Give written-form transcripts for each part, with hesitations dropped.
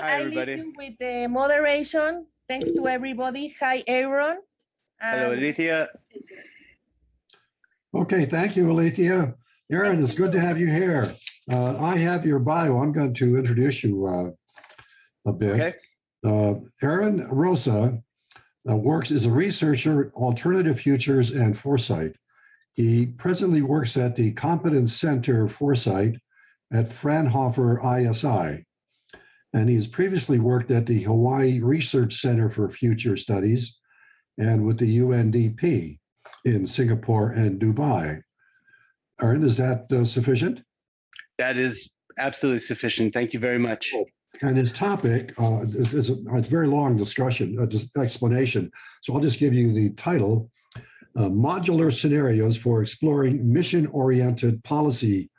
I leave everybody. you with the moderation. Thanks to everybody. Hi, Aaron. Hello, Alethea. Okay, thank you, Alethea. Aaron, it's good to have you here. I have your bio. I'm going to introduce you a bit. Okay. Aaron Rosa works as a researcher, alternative futures, and foresight. He presently works at the Competence Center Foresight at Fraunhofer ISI. And he's previously worked at the Hawaii Research Center for Future Studies and with the UNDP in Singapore and Dubai. Aaron, is that sufficient? That is absolutely sufficient. Thank you very much. And his topic is a very long discussion, explanation. So I'll just give you the title, Modular Scenarios for Exploring Mission-Oriented Policy,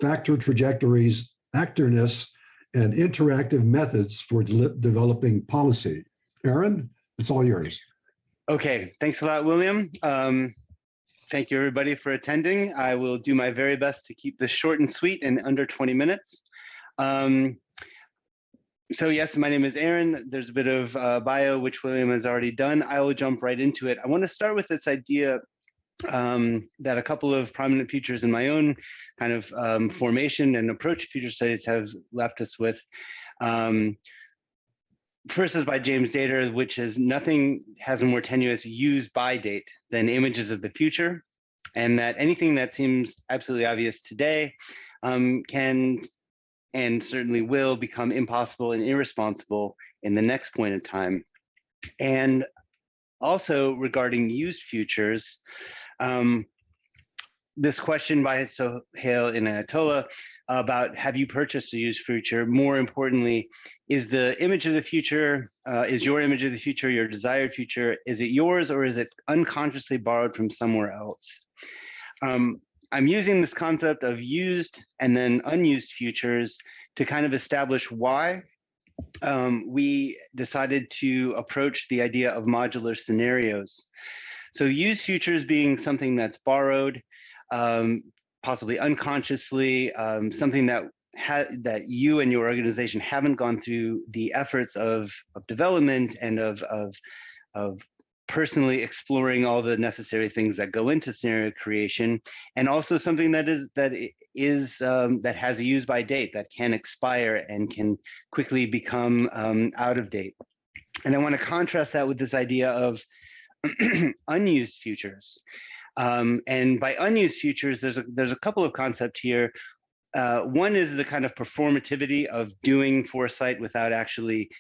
Factor Trajectories, Actorness, and Interactive Methods for Developing Policy. Aaron, it's all yours. Okay, thanks a lot, William. Thank you, everybody, for attending. I will do my very best to keep this short and sweet in under 20 minutes. So yes, my name is Aaron. There's a bit of bio, which William has already done. I will jump right into it. I want to start with this idea that a couple of prominent futures in my own kind of formation and approach to future studies have left us with. First is by James Dater, which is nothing has a more tenuous use by date than images of the future, and that anything that seems absolutely obvious today can and certainly will become impossible and irresponsible in the next point in time. And also regarding used futures, this question by Sohail Inayatollah about have you purchased a used future? More importantly, is the image of the future, is your image of the future your desired future? Is it yours or is it unconsciously borrowed from somewhere else? I'm using this concept of used and then unused futures to kind of establish why we decided to approach the idea of modular scenarios. So used futures being something that's borrowed, possibly unconsciously, something that you and your organization haven't gone through the efforts of development and of personally exploring all the necessary things that go into scenario creation, and also something that has a use by date that can expire and can quickly become out of date. And I want to contrast that with this idea of unused futures. And by unused futures, there's a couple of concepts here. One is the kind of performativity of doing foresight without actually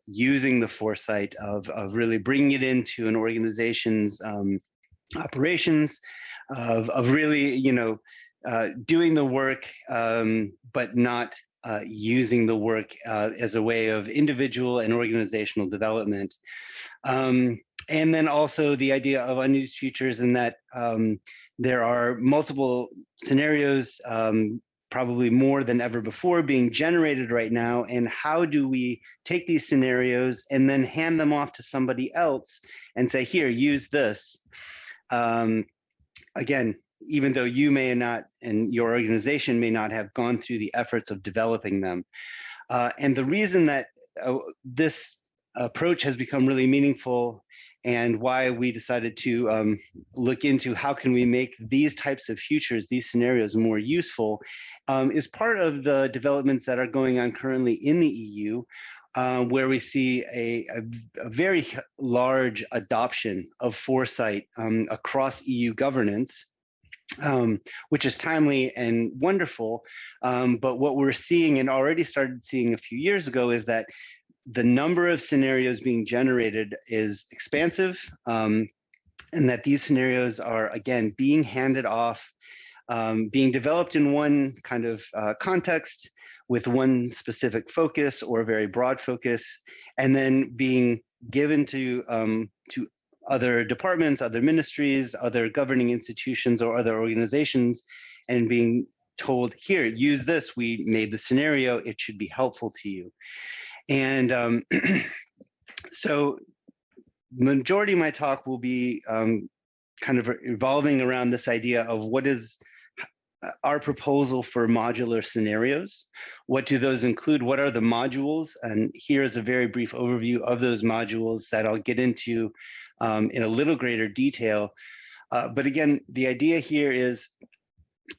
using the foresight of really bringing it into an organization's operations, of really, doing the work, but not using the work as a way of individual and organizational development. And then also the idea of unused futures in that there are multiple scenarios, probably more than ever before, being generated right now. And how do we take these scenarios and then hand them off to somebody else and say, here, use this? Again, even though you may not, and your organization may not have gone through the efforts of developing them. And the reason that this approach has become really meaningful and why we decided to look into how can we make these types of futures, these scenarios more useful, is part of the developments that are going on currently in the EU, where we see a very large adoption of foresight across EU governance, which is timely and wonderful. But what we're seeing and already started seeing a few years ago is that the number of scenarios being generated is expansive, and that these scenarios are, again, being handed off, being developed in one kind of context with one specific focus or a very broad focus, and then being given to other departments, other ministries, other governing institutions, or other organizations, and being told, here, use this. We made the scenario. It should be helpful to you. And so the majority of my talk will be kind of revolving around this idea of what is our proposal for modular scenarios. What do those include? What are the modules? And here is a very brief overview of those modules that I'll get into in a little greater detail. But again, the idea here is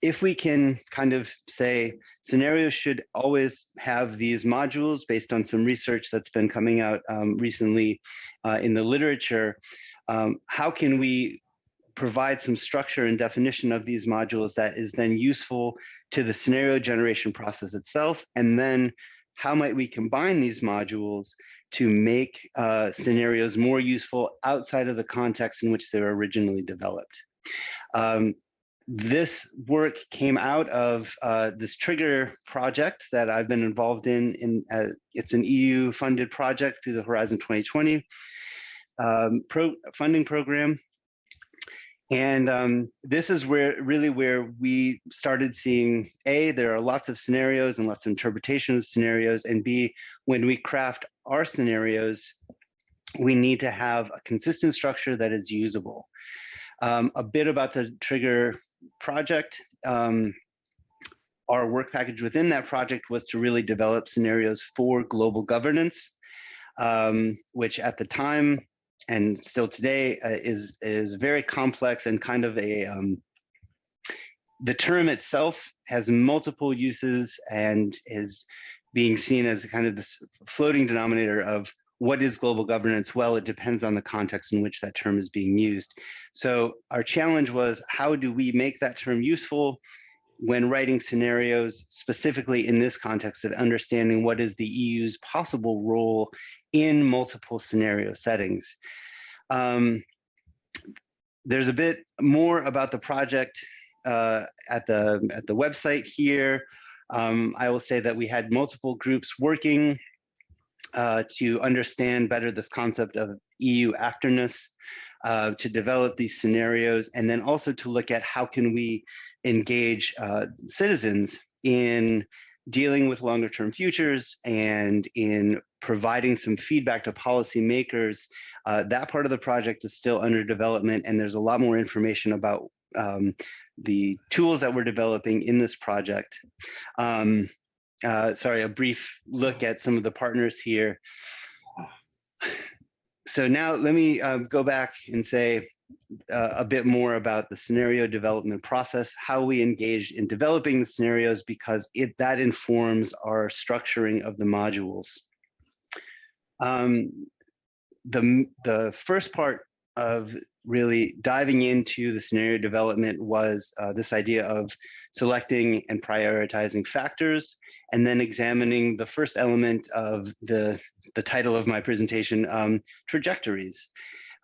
if we can kind of say scenarios should always have these modules based on some research that's been coming out recently in the literature, how can we provide some structure and definition of these modules that is then useful to the scenario generation process itself? And then how might we combine these modules to make scenarios more useful outside of the context in which they were originally developed? This work came out of this trigger project that I've been involved in it's an EU-funded project through the Horizon 2020 funding program. And this is where we started seeing, A, there are lots of scenarios and lots of interpretations of scenarios, and B, when we craft our scenarios, we need to have a consistent structure that is usable. A bit about the trigger project. Our work package within that project was to really develop scenarios for global governance, which at the time and still today is very complex and kind of a, the term itself has multiple uses and is being seen as kind of this floating denominator of what is global governance? Well, it depends on the context in which that term is being used. So our challenge was, how do we make that term useful when writing scenarios, specifically in this context of understanding what is the EU's possible role in multiple scenario settings? There's a bit more about the project at the website here. I will say that we had multiple groups working to understand better this concept of EU actorness, to develop these scenarios, and then also to look at how can we engage citizens in dealing with longer term futures and in providing some feedback to policymakers. That part of the project is still under development, and there's a lot more information about the tools that we're developing in this project. Sorry, a brief look at some of the partners here. So now let me go back and say a bit more about the scenario development process, how we engage in developing the scenarios, because that informs our structuring of the modules. The first part of really diving into the scenario development was this idea of selecting and prioritizing factors, and then examining the first element of the title of my presentation, trajectories.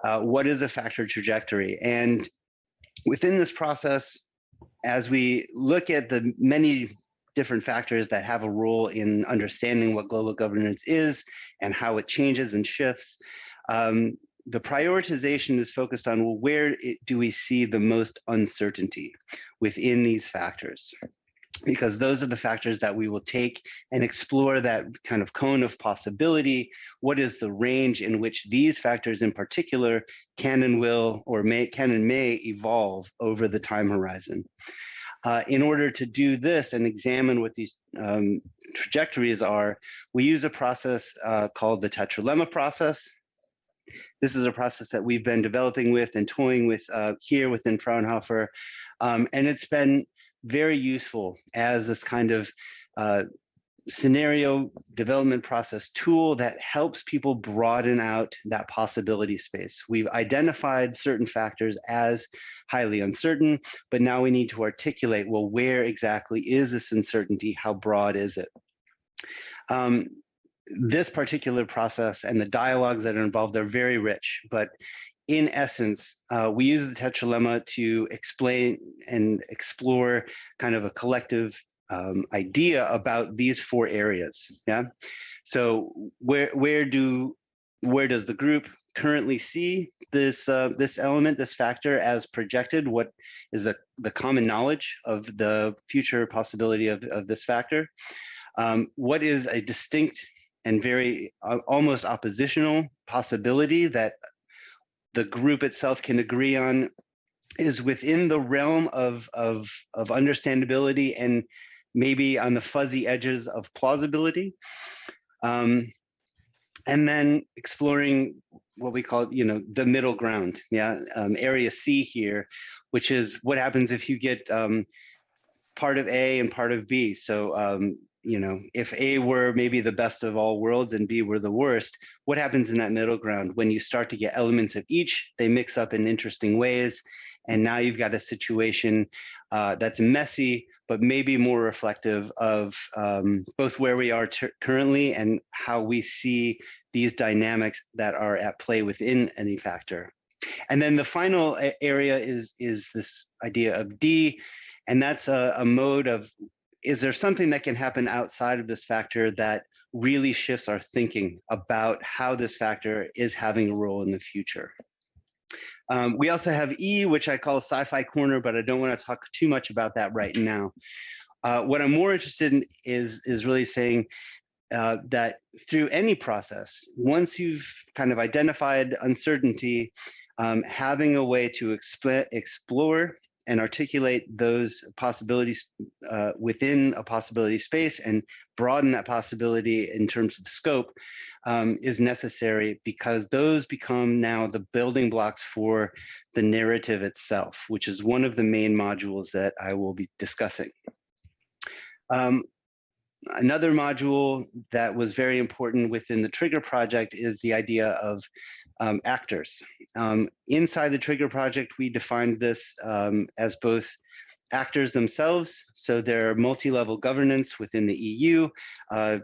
What is a factor trajectory? And within this process, as we look at the many different factors that have a role in understanding what global governance is and how it changes and shifts, the prioritization is focused on, well, where do we see the most uncertainty within these factors? Because those are the factors that we will take and explore that kind of cone of possibility. What is the range in which these factors in particular can and will, or can and may evolve over the time horizon? In order to do this and examine what these trajectories are, we use a process called the tetralemma process. This is a process that we've been developing with and toying with here within Fraunhofer, and it's been very useful as this kind of scenario development process tool that helps people broaden out that possibility space. We've identified certain factors as highly uncertain, but now we need to articulate, well, where exactly is this uncertainty? How broad is it? This particular process and the dialogues that are involved are very rich, but in essence, we use the tetralemma to explain and explore kind of a collective idea about these four areas. Yeah. So where does the group currently see this this element, this factor as projected? What is the common knowledge of the future possibility of this factor? What is a distinct and very almost oppositional possibility that the group itself can agree on is within the realm of understandability and maybe on the fuzzy edges of plausibility. And then exploring what we call, the middle ground, area C here, which is what happens if you get part of A and part of B. So, if A were maybe the best of all worlds and B were the worst, what happens in that middle ground when you start to get elements of each? They mix up in interesting ways. And now you've got a situation that's messy, but maybe more reflective of both where we are currently and how we see these dynamics that are at play within any factor. And then the final area is this idea of D, and that's a mode of, is there something that can happen outside of this factor that really shifts our thinking about how this factor is having a role in the future? We also have E, which I call sci-fi corner, but I don't want to talk too much about that right now. What I'm more interested in is really saying that through any process, once you've kind of identified uncertainty, having a way to explore and articulate those possibilities within a possibility space and broaden that possibility in terms of scope is necessary, because those become now the building blocks for the narrative itself, which is one of the main modules that I will be discussing. Another module that was very important within the Trigger project is the idea of actors. Inside the Trigger project, we defined this as both actors themselves, so their multi-level governance within the EU,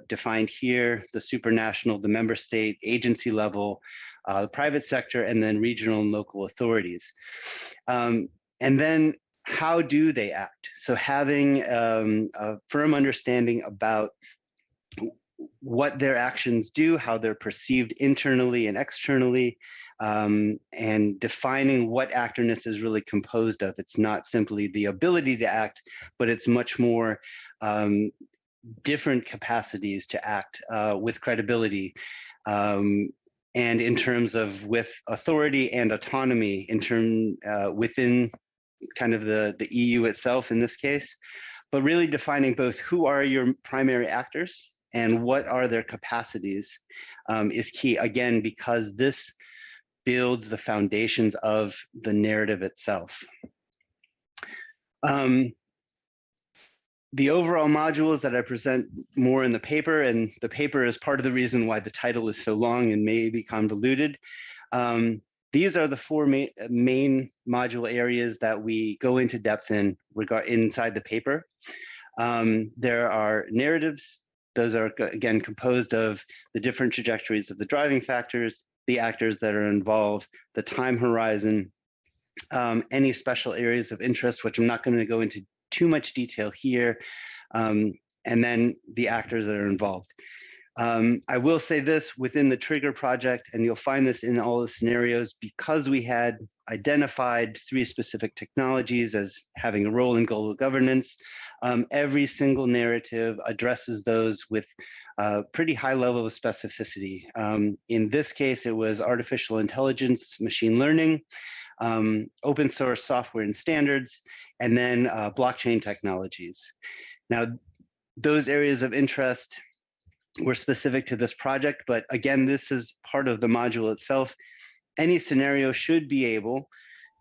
defined here, the supranational, the member state, agency level, the private sector, and then regional and local authorities. And then how do they act? So having a firm understanding about what their actions do, how they're perceived internally and externally, and defining what actorness is really composed of. It's not simply the ability to act, but it's much more different capacities to act with credibility, and in terms of with authority and autonomy within kind of the EU itself in this case, but really defining both who are your primary actors and what are their capacities is key, again, because this builds the foundations of the narrative itself. The overall modules that I present more in the paper, and the paper is part of the reason why the title is so long and may be convoluted. These are the four main module areas that we go into depth in inside the paper. There are narratives. Those are, again, composed of the different trajectories of the driving factors, the actors that are involved, the time horizon, any special areas of interest, which I'm not going to go into too much detail here, and then the actors that are involved. I will say this, within the Trigger project, and you'll find this in all the scenarios, because we had identified 3 specific technologies as having a role in global governance, every single narrative addresses those with a pretty high level of specificity. In this case, it was artificial intelligence, machine learning, open source software and standards, and then blockchain technologies. Now, those areas of interest were specific to this project, but again, this is part of the module itself. Any scenario should be able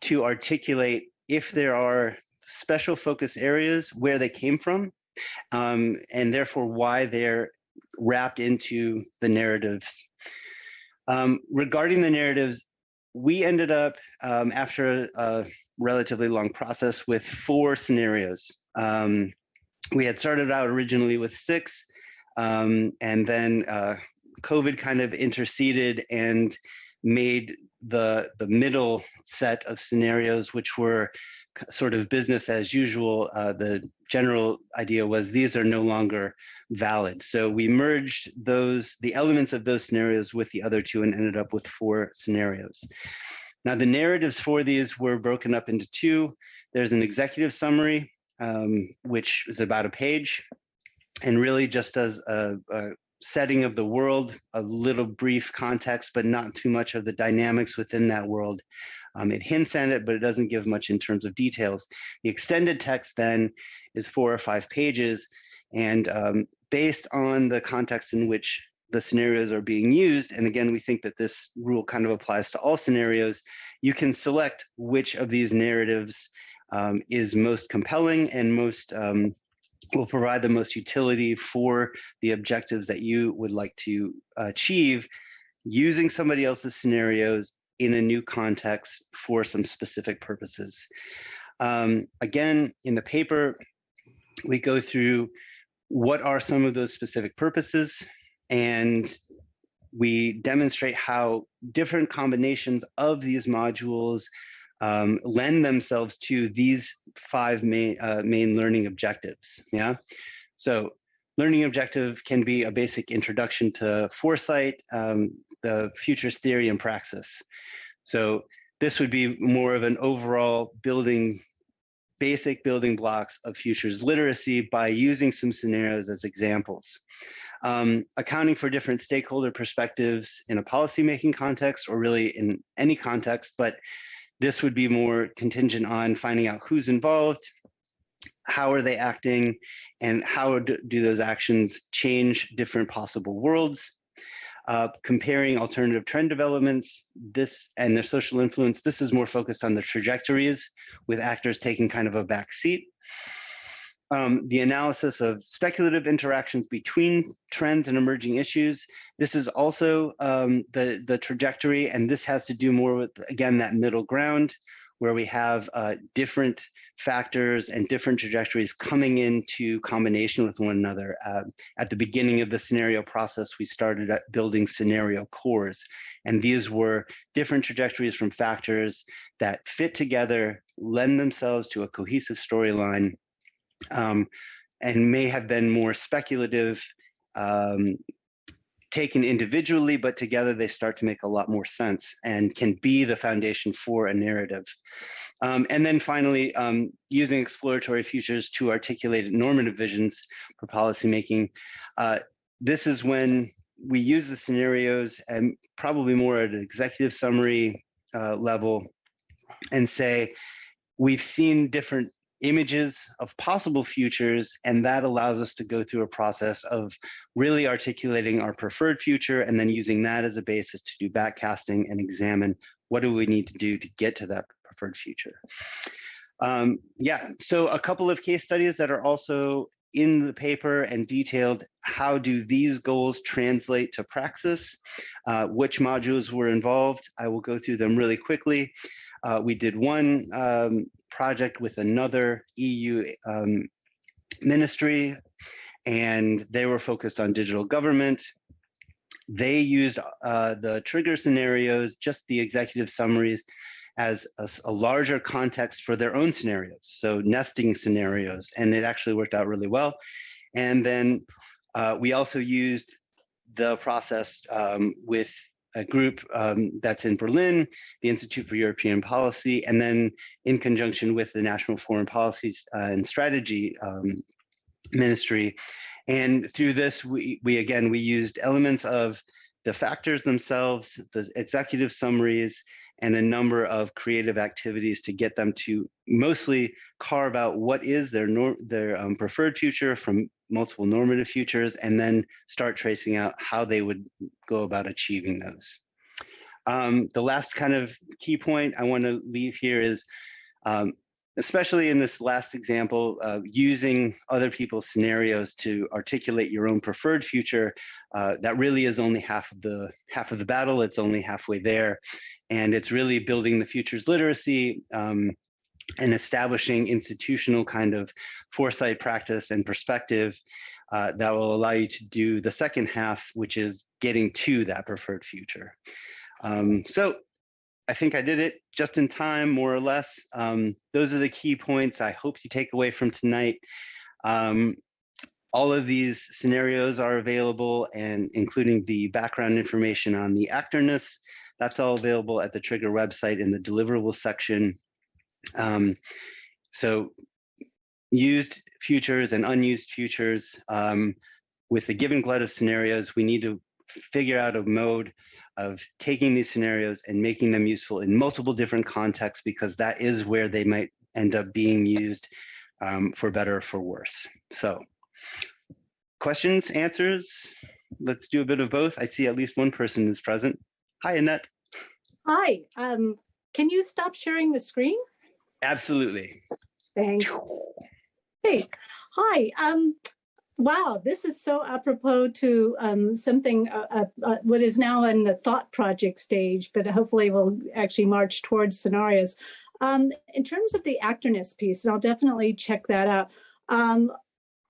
to articulate if there are special focus areas, where they came from, and therefore why they're wrapped into the narratives. Regarding the narratives, we ended up, after a relatively long process, with 4 scenarios. We had started out originally with 6, and then COVID kind of interceded and made the middle set of scenarios, which were sort of business as usual. The general idea was these are no longer valid. So we merged the elements of those scenarios with the other 2 and ended up with 4 scenarios. Now, the narratives for these were broken up into 2. There's an executive summary, which is about a page, and really just as a setting of the world, a little brief context, but not too much of the dynamics within that world. It hints at it, but it doesn't give much in terms of details. The extended text then is 4 or 5 pages, and based on the context in which the scenarios are being used, and again, we think that this rule kind of applies to all scenarios, you can select which of these narratives is most compelling and most will provide the most utility for the objectives that you would like to achieve using somebody else's scenarios in a new context for some specific purposes. Again, in the paper, we go through what are some of those specific purposes, and we demonstrate how different combinations of these modules lend themselves to these 5 main learning objectives. Yeah, so learning objective can be a basic introduction to foresight, the futures theory and praxis. So this would be more of an overall basic building blocks of futures literacy by using some scenarios as examples. Accounting for different stakeholder perspectives in a policymaking context, or really in any context, but this would be more contingent on finding out who's involved, how are they acting, and how do those actions change different possible worlds. Comparing alternative trend developments, this and their social influence, this is more focused on the trajectories, with actors taking kind of a back seat. The analysis of speculative interactions between trends and emerging issues. This is also the trajectory, and this has to do more with, again, that middle ground, where we have different factors and different trajectories coming into combination with one another. At the beginning of the scenario process, we started at building scenario cores, and these were different trajectories from factors that fit together, lend themselves to a cohesive storyline, and may have been more speculative, taken individually, but together they start to make a lot more sense and can be the foundation for a narrative. And then finally, using exploratory futures to articulate normative visions for policymaking. This is when we use the scenarios and probably more at an executive summary level and say, we've seen different images of possible futures, and that allows us to go through a process of really articulating our preferred future and then using that as a basis to do backcasting and examine what do we need to do to get to that preferred future. Yeah, so a couple of case studies that are also in the paper and detailed how do these goals translate to praxis, which modules were involved. I will go through them really quickly. We did one project with another EU ministry, and they were focused on digital government. They used the trigger scenarios, just the executive summaries, as a larger context for their own scenarios, so nesting scenarios, and it actually worked out really well. And then we also used the process with a group that's in Berlin, the Institute for European Policy, and then in conjunction with the National Foreign Policy and Strategy Ministry. And through this, we used elements of the factors themselves, the executive summaries, and a number of creative activities to get them to mostly carve out what is their preferred future from multiple normative futures, and then start tracing out how they would go about achieving those. The last kind of key point I want to leave here is, especially in this last example, using other people's scenarios to articulate your own preferred future, that really is only half of the battle. It's only halfway there. And it's really building the futures literacy and establishing institutional kind of foresight practice and perspective that will allow you to do the second half, which is getting to that preferred future. So I think I did it just in time, more or less. Those are the key points I hope you take away from tonight. All of these scenarios are available, and including the background information on the Actorness. That's all available at the Trigger website in the deliverables section. So used futures and unused futures. with the given glut of scenarios, we need to figure out a mode of taking these scenarios and making them useful in multiple different contexts, because that is where they might end up being used for better or for worse. So questions, answers? Let's do a bit of both. I see at least one person is present. Hi, Annette. Hi, can you stop sharing the screen? Absolutely. Thanks. Hey, hi. Wow, this is so apropos to something, what is now in the thought project stage, but hopefully we'll actually march towards scenarios. In terms of the actorness piece, and I'll definitely check that out.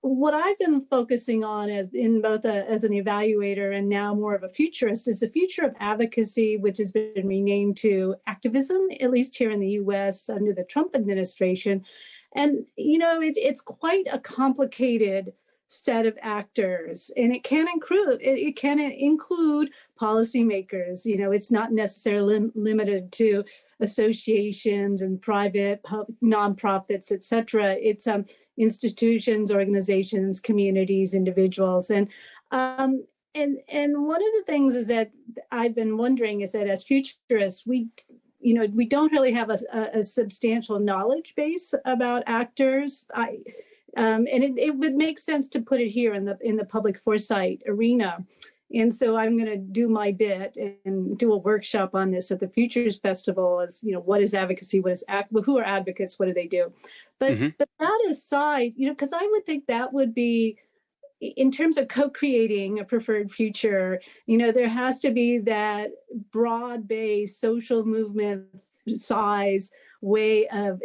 What I've been focusing on as in both as an evaluator and now more of a futurist is the future of advocacy, which has been renamed to activism, at least here in the US under the Trump administration. And, you know, it's quite a complicated set of actors, and it can include policymakers. You know, it's not necessarily limited to associations and private nonprofits, et cetera. It's institutions, organizations, communities, individuals, and one of the things is that I've been wondering is that as futurists, we don't really have a substantial knowledge base about actors. And it would make sense to put it here in the public foresight arena. And so I'm going to do my bit and do a workshop on this at the Futures Festival. As you know, what is advocacy? Who are advocates? What do they do? But but that aside, you know, because I would think that would be, in terms of co-creating a preferred future, you know, there has to be that broad-based social movement size way of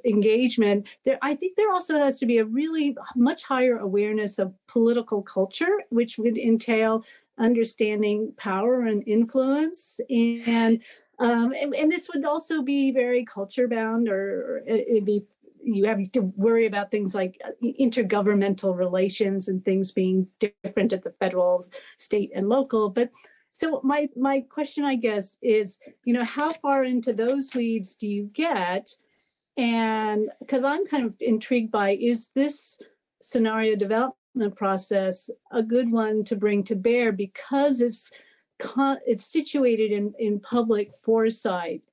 engagement. I think there also has to be a really much higher awareness of political culture, which would entail understanding power and influence, and this would also be very culture bound, or it'd be, you have to worry about things like intergovernmental relations and things being different at the federal, state, and local. But so my question, I guess, is, you know, how far into those weeds do you get? And because I'm kind of intrigued by, is this scenario development process a good one to bring to bear because it's situated in public foresight?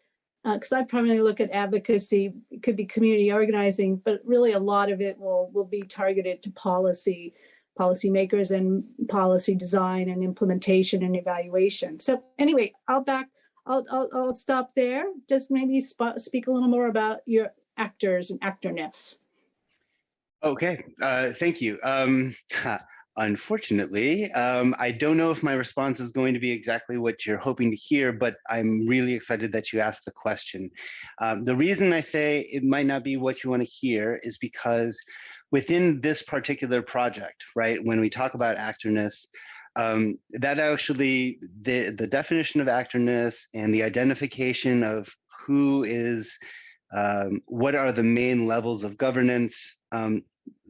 Because I primarily look at advocacy, it could be community organizing, but really a lot of it will be targeted to policymakers and policy design and implementation and evaluation. So anyway, I'll stop there. Just maybe speak a little more about your actors and actorness. Okay, thank you. Unfortunately, I don't know if my response is going to be exactly what you're hoping to hear, but I'm really excited that you asked the question. The reason I say it might not be what you want to hear is because within this particular project, right, when we talk about actorness, that actually, the definition of actorness and the identification of who is, what are the main levels of governance,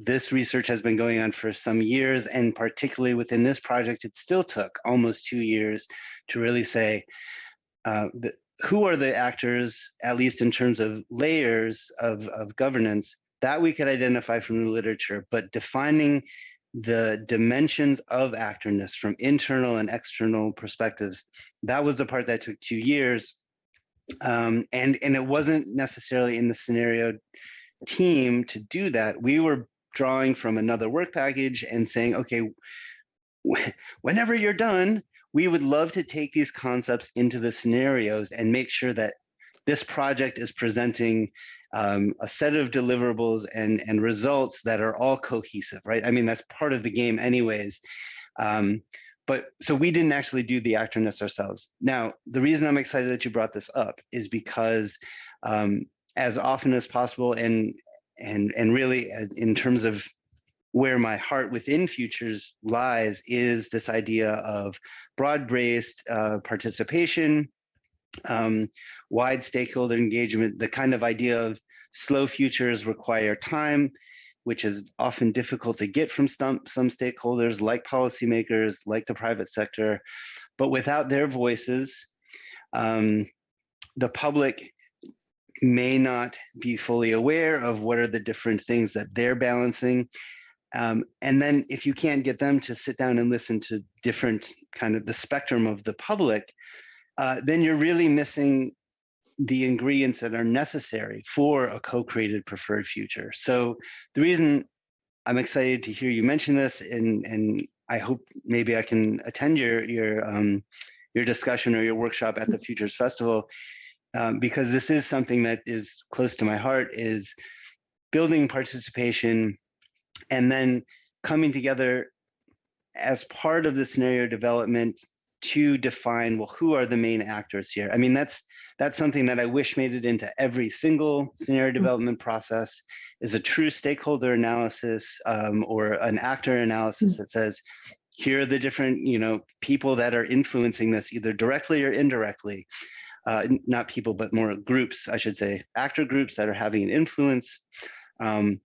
this research has been going on for some years, and particularly within this project, it still took almost 2 years to really say who are the actors, at least in terms of layers of governance, that we could identify from the literature, but defining the dimensions of actorness from internal and external perspectives, that was the part that took 2 years. And it wasn't necessarily in the scenario team to do that. We were drawing from another work package and saying, okay, whenever you're done, we would love to take these concepts into the scenarios and make sure that this project is presenting a set of deliverables and results that are all cohesive, right? I mean, that's part of the game anyways. But so we didn't actually do the actorness ourselves. Now, the reason I'm excited that you brought this up is because as often as possible, and really in terms of where my heart within futures lies, is this idea of broad-based participation, wide stakeholder engagement, the kind of idea of slow futures require time, which is often difficult to get from some stakeholders like policymakers, like the private sector. But without their voices, the public may not be fully aware of what are the different things that they're balancing. And then if you can't get them to sit down and listen to different kind of the spectrum of the public, then you're really missing the ingredients that are necessary for a co-created preferred future. So the reason I'm excited to hear you mention this, and I hope maybe I can attend your discussion or your workshop at the Futures Festival, because this is something that is close to my heart, is building participation and then coming together as part of the scenario development to define, well, who are the main actors here? I mean, that's something that I wish made it into every single scenario development process, is a true stakeholder analysis, or an actor analysis that says, here are the different, people that are influencing this, either directly or indirectly. Not people, but more groups, I should say, actor groups that are having an influence. And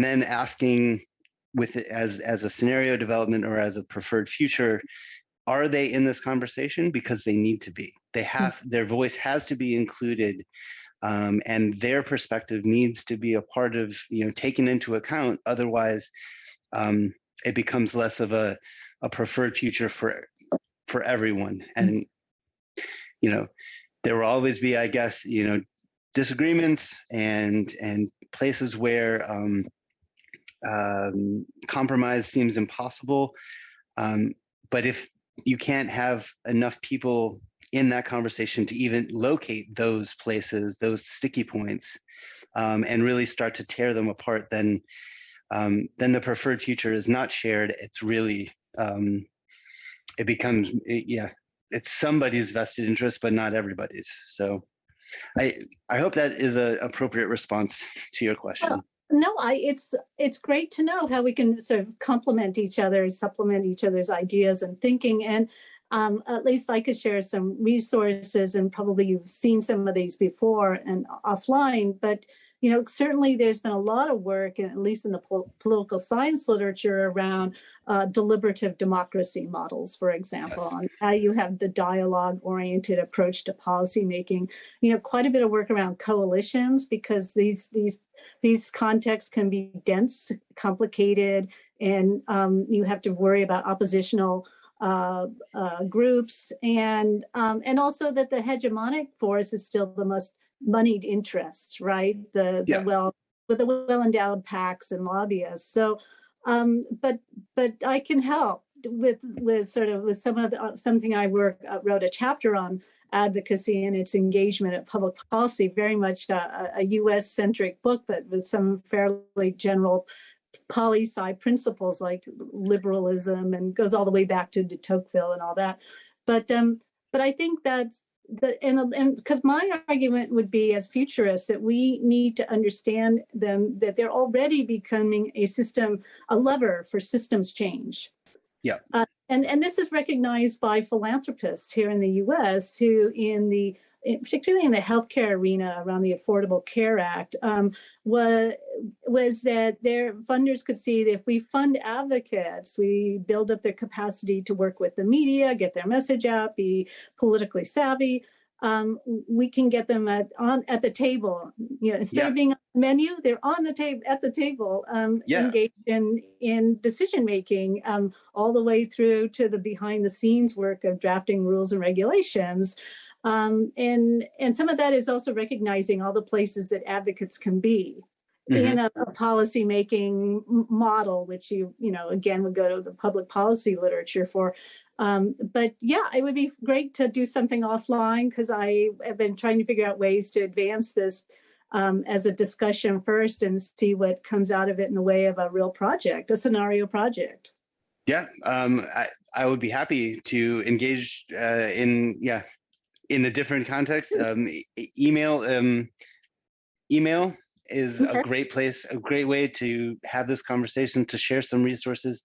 then asking with it as a scenario development or as a preferred future, are they in this conversation? Because they need to be. They have, their voice has to be included, and their perspective needs to be a part of, taken into account. Otherwise, it becomes less of a preferred future for everyone. And there will always be, I guess, disagreements and places where compromise seems impossible. But if you can't have enough people in that conversation to even locate those places, those sticky points, and really start to tear them apart, then the preferred future is not shared. It's really, it becomes, it's somebody's vested interest, but not everybody's. So I hope that is an appropriate response to your question. No, it's great to know how we can sort of complement each other, supplement each other's ideas and thinking. And at least I could share some resources, and probably you've seen some of these before and offline, but certainly there's been a lot of work, at least in the political science literature, around deliberative democracy models, for example, Yes. on how you have the dialogue-oriented approach to policymaking. Quite a bit of work around coalitions, because these contexts can be dense, complicated, and you have to worry about oppositional groups, and also that the hegemonic force is still the most moneyed interest, right? The well-endowed PACs and lobbyists. So, but I can help with some of something I wrote a chapter on advocacy and its engagement at public policy, very much a U.S. centric book, but with some fairly general poli-sci principles like liberalism, and goes all the way back to de Tocqueville and all that. But I think that's and because my argument would be, as futurists, that we need to understand them, that they're already becoming a lever for systems change. Yeah. And this is recognized by philanthropists here in the U.S. who, particularly in the healthcare arena around the Affordable Care Act, was that their funders could see that if we fund advocates, we build up their capacity to work with the media, get their message out, be politically savvy. We can get them at the table. Instead of being on the menu, they're on the table, at the table, engaged in decision making, all the way through to the behind the scenes work of drafting rules and regulations. And some of that is also recognizing all the places that advocates can be in a policy making model, which again would go to the public policy literature for. But yeah, it would be great to do something offline, because I have been trying to figure out ways to advance this as a discussion first, and see what comes out of it in the way of a real project, a scenario project. Yeah, I would be happy to engage in a different context. Email is a great place, a great way to have this conversation, to share some resources,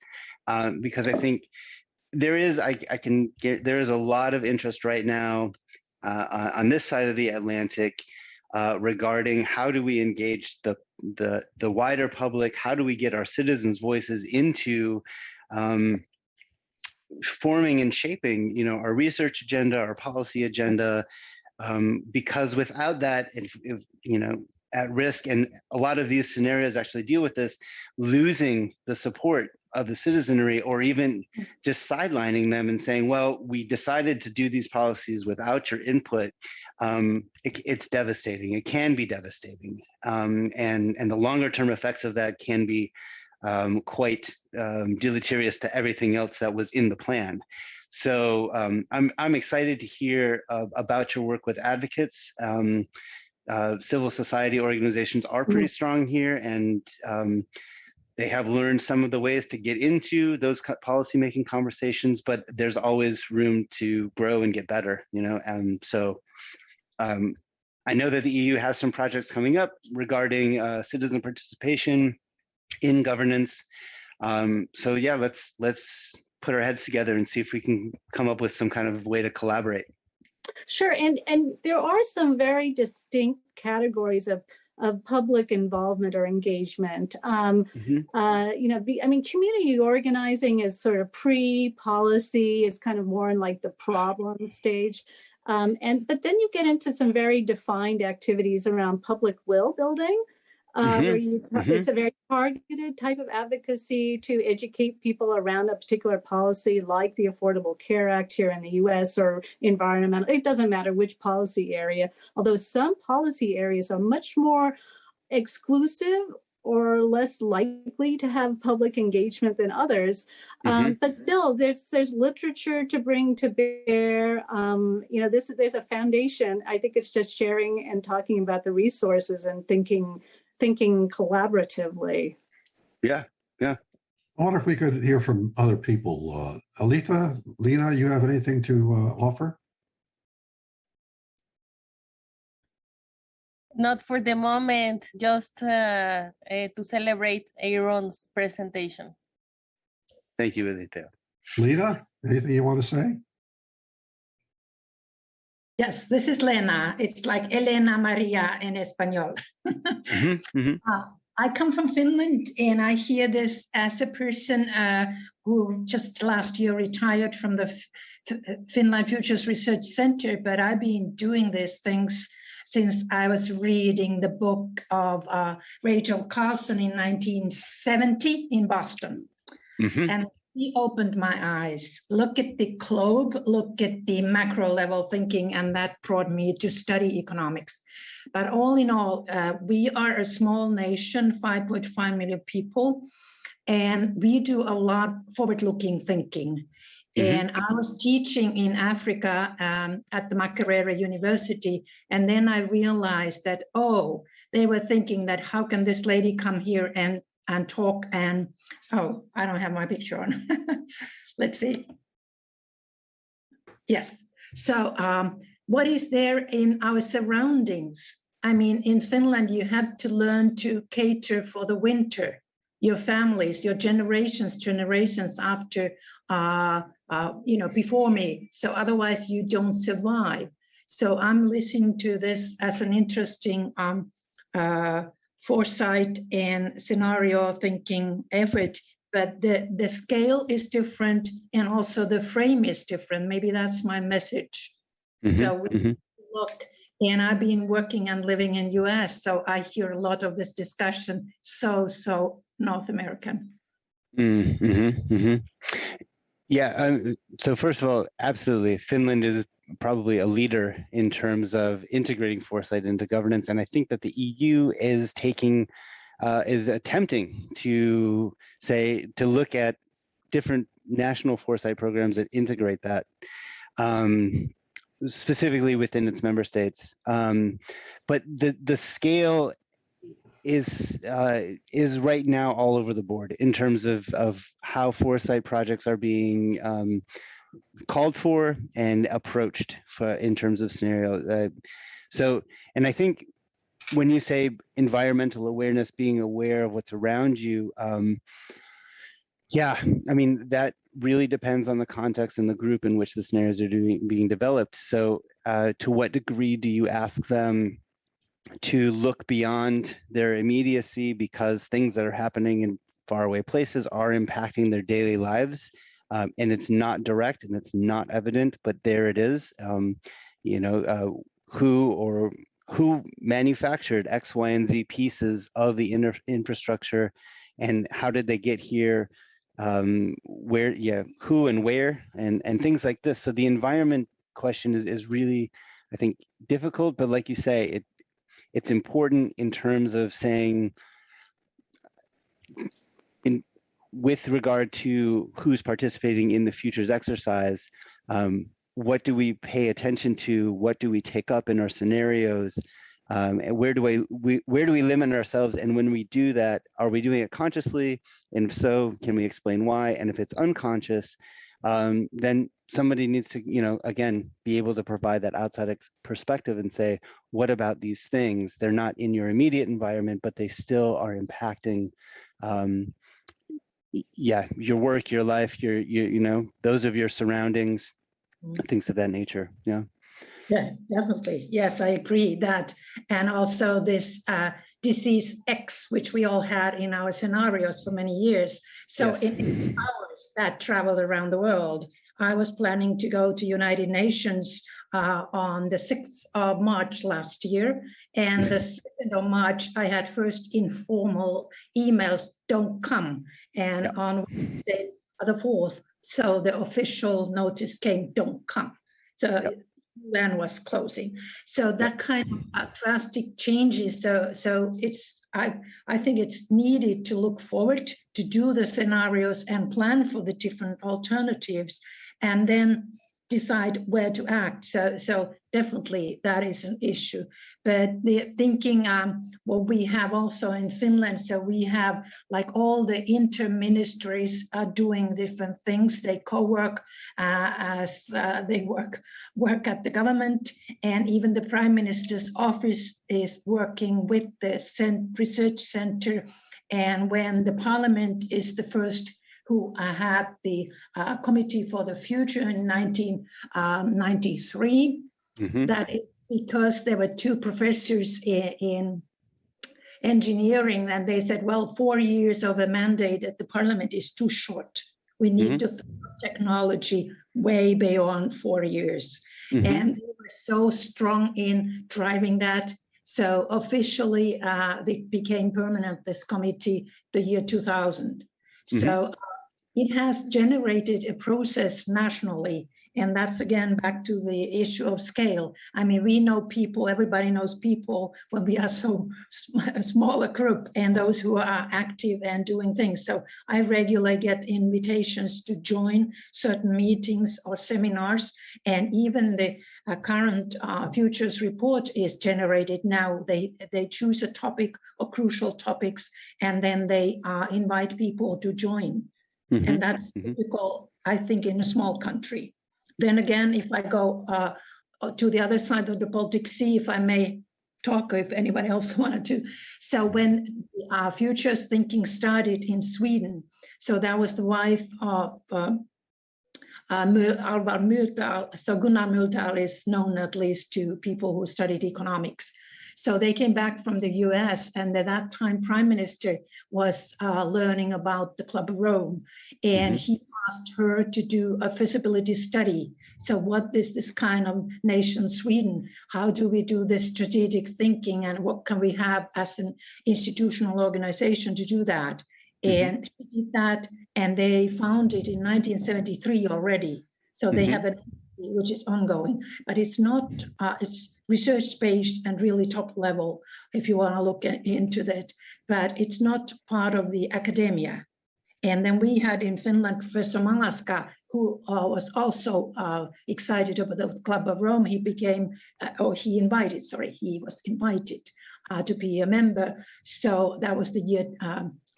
because I think there is a lot of interest right now on this side of the Atlantic regarding how do we engage the wider public, how do we get our citizens' voices into forming and shaping, our research agenda, our policy agenda, because without that, if at risk, and a lot of these scenarios actually deal with this, losing the support of the citizenry, or even just sidelining them and saying, well, we decided to do these policies without your input. It's devastating. It can be devastating. And the longer term effects of that can be quite deleterious to everything else that was in the plan. So I'm excited to hear about your work with advocates. Civil society organizations are pretty strong here, and they have learned some of the ways to get into those policymaking conversations, but there's always room to grow and get better, you know. And so I know that the EU has some projects coming up regarding citizen participation in governance. So yeah, let's put our heads together and see if we can come up with some kind of way to collaborate. Sure, and there are some very distinct categories of public involvement or engagement. You know, I mean, community organizing is sort of pre-policy, is kind of more in like the problem stage. But then you get into some very defined activities around public will building, where it's a very targeted type of advocacy to educate people around a particular policy, like the Affordable Care Act here in the US, or environmental. It doesn't matter which policy area, although some policy areas are much more exclusive or less likely to have public engagement than others. But still, there's literature to bring to bear. You know, there's a foundation. I think it's just sharing and talking about the resources and thinking collaboratively. Yeah. I wonder if we could hear from other people. Aletha, Lena, you have anything to offer? Not for the moment, just to celebrate Aaron's presentation. Thank you, Aletha. Lena, anything you want to say? Yes, this is Lena. It's like Elena Maria in Espanol. I come from Finland, and I hear this as a person who just last year retired from the Finland Futures Research Center, but I've been doing these things since I was reading the book of Rachel Carson in 1970 in Boston. And he opened my eyes. Look at the globe, look at the macro level thinking, and that brought me to study economics. But all in all, we are a small nation, 5.5 million people, and we do a lot forward-looking thinking. And I was teaching in Africa at the Makerere University, and then I realized that, oh, they were thinking that how can this lady come here and talk, and oh, I don't have my picture on. Let's see. Yes. So what is there in our surroundings? I mean, in Finland, you have to learn to cater for the winter, your families, your generations after, you know, before me. So otherwise you don't survive. So I'm listening to this as an interesting foresight and scenario thinking effort, but the scale is different, and also the frame is different. Maybe that's my message. So we look, and I've been working and living in US, so I hear a lot of this discussion, so North American. Yeah, so first of all, absolutely, Finland is probably a leader in terms of integrating foresight into governance, and I think that the EU is attempting to look at different national foresight programs that integrate that, specifically within its member states. But the scale is right now all over the board in terms of how foresight projects are being called for and approached in terms of scenario. And I think when you say environmental awareness, being aware of what's around you, yeah, I mean, that really depends on the context and the group in which the scenarios are being developed. So to what degree do you ask them to look beyond their immediacy, because things that are happening in faraway places are impacting their daily lives, and it's not direct and it's not evident, but there it is. You know, who or who manufactured X, Y, and Z pieces of the infrastructure, and how did they get here? Where, who and where, and things like this. So the environment question is really, I think, difficult, but like you say, it's important in terms of saying, with regard to who's participating in the futures exercise, what do we pay attention to? What do we take up in our scenarios? And where do we limit ourselves? And when we do that, are we doing it consciously? And if so, can we explain why? And if it's unconscious, then somebody needs to, again, be able to provide that outside perspective and say, what about these things? They're not in your immediate environment, but they still are impacting your work, your life, those of your surroundings, things of that nature. Yeah, definitely. Yes, I agree that. And also this disease X, which we all had in our scenarios for many years. So yes. in hours that traveled around the world, I was planning to go to United Nations on the 6th of March last year. And the 2nd of March, I had first informal emails, don't come. And on Wednesday, the 4th, so the official notice came, don't come. So UN was closing. So that kind of drastic changes. So it's, I think it's needed to look forward, to do the scenarios and plan for the different alternatives, and then decide where to act. So definitely that is an issue. But the thinking, what we have also in Finland, so we have like all the inter-ministries are doing different things. They co-work as they work at the government, and even the Prime Minister's office is working with the research center. And when the Parliament is the first who had the Committee for the Future in 1993. That is because there were two professors in engineering, and they said, well, 4 years of a mandate at the Parliament is too short. We need to think of technology way beyond 4 years. And they were so strong in driving that. So officially, it became permanent, this committee, the year 2000. So it has generated a process nationally. And that's, again, back to the issue of scale. I mean, we know people, everybody knows people when we are so a smaller group, and those who are active and doing things. So I regularly get invitations to join certain meetings or seminars. And even the current futures report is generated now. They choose a topic or crucial topics, and then they invite people to join. And that's typical, I think, in a small country. Then again, if I go to the other side of the Baltic Sea, if I may talk, if anybody else wanted to. So when futures thinking started in Sweden, so that was the wife of Alvar Myrdal. So Gunnar Myrdal is known at least to people who studied economics. So they came back from the US, and at that time, Prime Minister was learning about the Club of Rome, and he asked her to do a feasibility study. So what is this kind of nation, Sweden? How do we do this strategic thinking, and what can we have as an institutional organization to do that? And she did that, and they found it in 1973 already. So they have an which is ongoing, but it's not, it's research-based and really top level, if you want to look into that, but it's not part of the academia. And then we had in Finland, Professor Malaska, who was also excited about the Club of Rome. He became, he was invited to be a member. So that was the year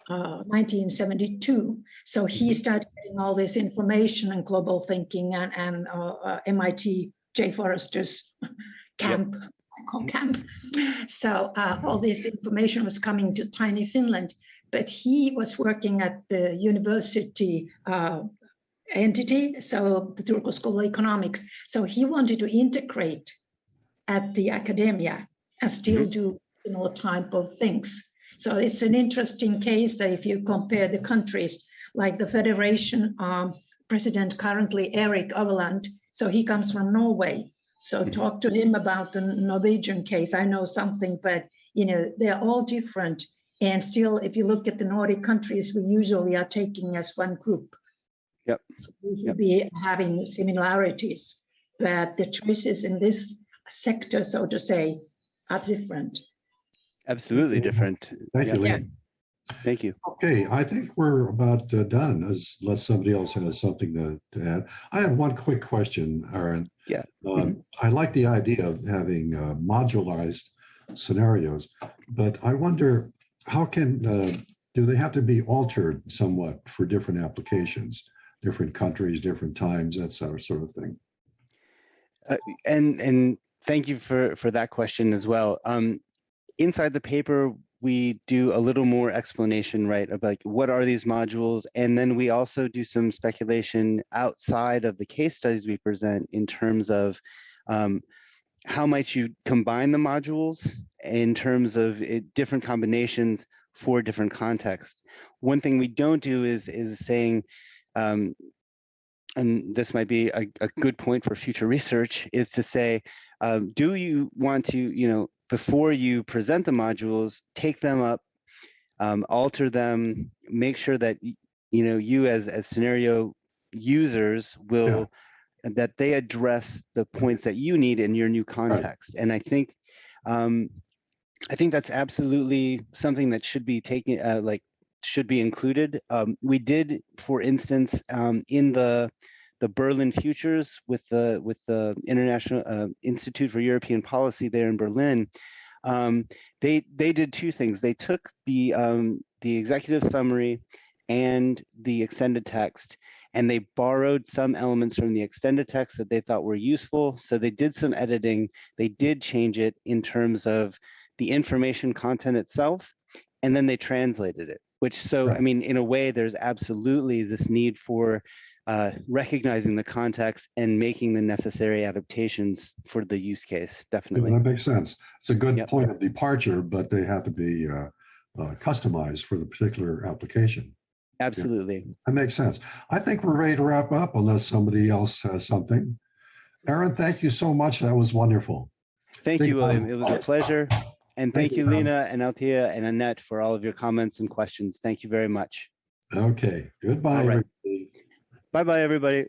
1972. So he started getting all this information and global thinking and MIT, Jay Forrester's camp, camp. So all this information was coming to tiny Finland, but he was working at the university entity, so the Turku School of Economics. So he wanted to integrate at the academia and still do similar type of things. So it's an interesting case if you compare the countries, like the Federation president currently, Erik Øverland. So he comes from Norway. So talk to him about the Norwegian case. I know something, but they're all different. And still, if you look at the Nordic countries, we usually are taking as one group. Yep. So we should be having similarities, but the choices in this sector, so to say, are different. Absolutely different. Thank you, Yeah. Lee. Thank you. Okay, I think we're about done, unless somebody else has something to add. I have one quick question, Aaron. Yeah. I like the idea of having modularized scenarios, but I wonder how do they have to be altered somewhat for different applications, different countries, different times, that sort of thing? And thank you for that question as well. Inside the paper, we do a little more explanation, right, of like what are these modules, and then we also do some speculation outside of the case studies we present in terms of how might you combine the modules in terms of different combinations for different contexts. One thing we don't do is saying, and this might be a good point for future research, is to say, do you want to, before you present the modules, take them up, alter them, make sure that you as scenario users will that they address the points that you need in your new context. Right. And I think that's absolutely something that should be taken, should be included. We did, for instance, in the Berlin Futures with the International Institute for European Policy there in Berlin, they did two things. They took the executive summary and the extended text, and they borrowed some elements from the extended text that they thought were useful. So they did some editing. They did change it in terms of the information content itself, and then they translated it. I mean, in a way, there's absolutely this need for recognizing the context and making the necessary adaptations for the use case, definitely. Yeah, that makes sense. It's a good point of departure, but they have to be customized for the particular application. Absolutely. Yeah, that makes sense. I think we're ready to wrap up unless somebody else has something. Aaron, thank you so much. That was wonderful. Thank you, William. It was a pleasure. And thank you, Lena and Althea and Annette, for all of your comments and questions. Thank you very much. Okay. Goodbye, right. everybody. Bye-bye, everybody.